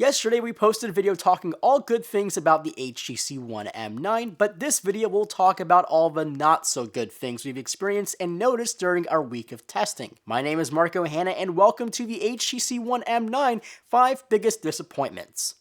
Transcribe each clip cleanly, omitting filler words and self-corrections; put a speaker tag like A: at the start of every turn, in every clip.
A: Yesterday we posted a video talking all good things about the HTC One M9, but this video will talk about all the not so good things we've experienced and noticed during our week of testing. My name is Marco Hanna and welcome to the HTC One M9 5 Biggest Disappointments.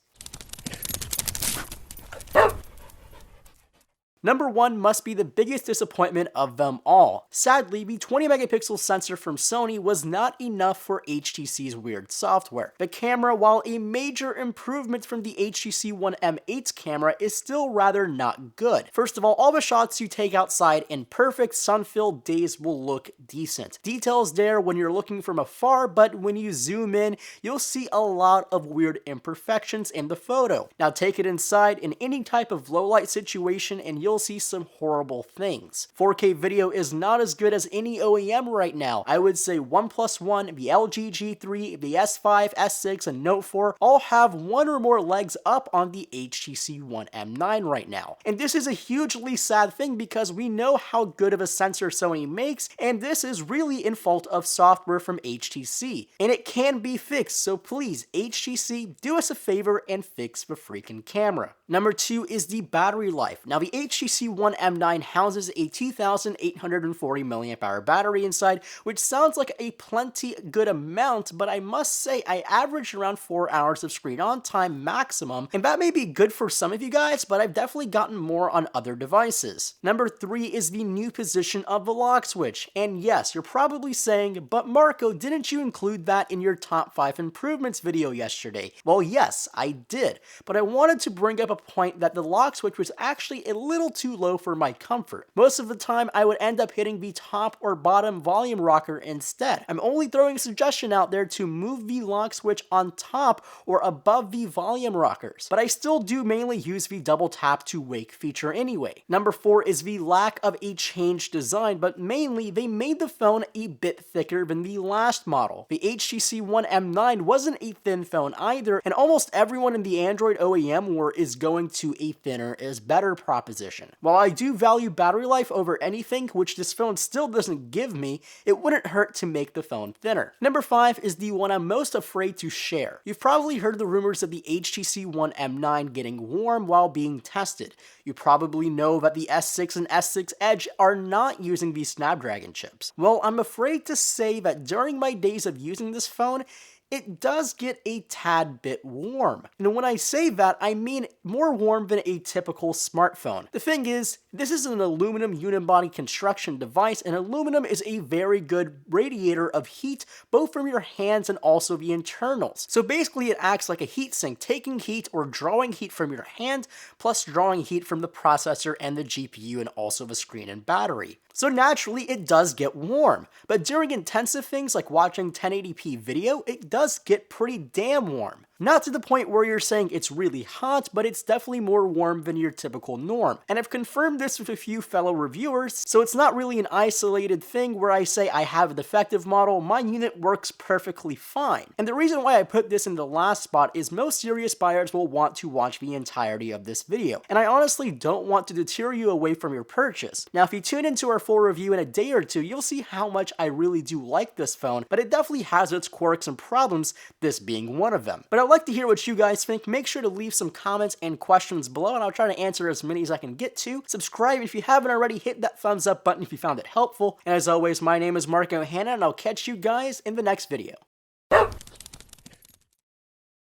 A: Number 1 must be the biggest disappointment of them all. Sadly, the 20-megapixel sensor from Sony was not enough for HTC's weird software. The camera, while a major improvement from the HTC One M8's camera, is still rather not good. First of all the shots you take outside in perfect sun-filled days will look decent. Details there when you're looking from afar, but when you zoom in, you'll see a lot of weird imperfections in the photo. Now take it inside in any type of low-light situation and you'll see some horrible things. 4K video is not as good as any OEM right now. I would say OnePlus One, the LG G3, the S5, S6, and Note 4 all have one or more legs up on the HTC One M9 right now. And this is a hugely sad thing because we know how good of a sensor Sony makes, and this is really in fault of software from HTC. And it can be fixed, so please, HTC, do us a favor and fix the freaking camera. Number 2 is the battery life. Now the HTC One M9 houses a 2840 mAh battery inside, which sounds like a plenty good amount, but I must say I averaged around 4 hours of screen on time maximum, and that may be good for some of you guys, but I've definitely gotten more on other devices. Number 3 is the new position of the lock switch, and yes, you're probably saying, but Marco, didn't you include that in your top 5 improvements video yesterday? Well, yes, I did, but I wanted to bring up a point that the lock switch was actually a little too low for my comfort. Most of the time, I would end up hitting the top or bottom volume rocker instead. I'm only throwing a suggestion out there to move the lock switch on top or above the volume rockers, but I still do mainly use the double tap to wake feature anyway. Number 4 is the lack of a changed design, but mainly they made the phone a bit thicker than the last model. The HTC One M9 wasn't a thin phone either, and almost everyone in the Android OEM war is going to a thinner is better proposition. While I do value battery life over anything, which this phone still doesn't give me, it wouldn't hurt to make the phone thinner. Number 5 is the one I'm most afraid to share. You've probably heard the rumors of the HTC One M9 getting warm while being tested. You probably know that the S6 and S6 Edge are not using these Snapdragon chips. Well, I'm afraid to say that during my days of using this phone, it does get a tad bit warm. And when I say that, I mean more warm than a typical smartphone. The thing is, this is an aluminum unibody construction device, and aluminum is a very good radiator of heat, both from your hands and also the internals. So basically it acts like a heat sink, taking heat or drawing heat from your hand, plus drawing heat from the processor and the GPU and also the screen and battery. So naturally, it does get warm, but during intensive things like watching 1080p video, it does get pretty damn warm. Not to the point where you're saying it's really hot, but it's definitely more warm than your typical norm. And I've confirmed this with a few fellow reviewers, so it's not really an isolated thing where I say I have a defective model, my unit works perfectly fine. And the reason why I put this in the last spot is most serious buyers will want to watch the entirety of this video, and I honestly don't want to deter you away from your purchase. Now if you tune into our full review in a day or two, you'll see how much I really do like this phone, but it definitely has its quirks and problems, this being one of them. But I'd like to hear what you guys think. Make sure to leave some comments and questions below, and I'll try to answer as many as I can get to. Subscribe if you haven't already, hit that thumbs up button if you found it helpful, and as always, my name is Marco Hanna, and I'll catch you guys in the next video.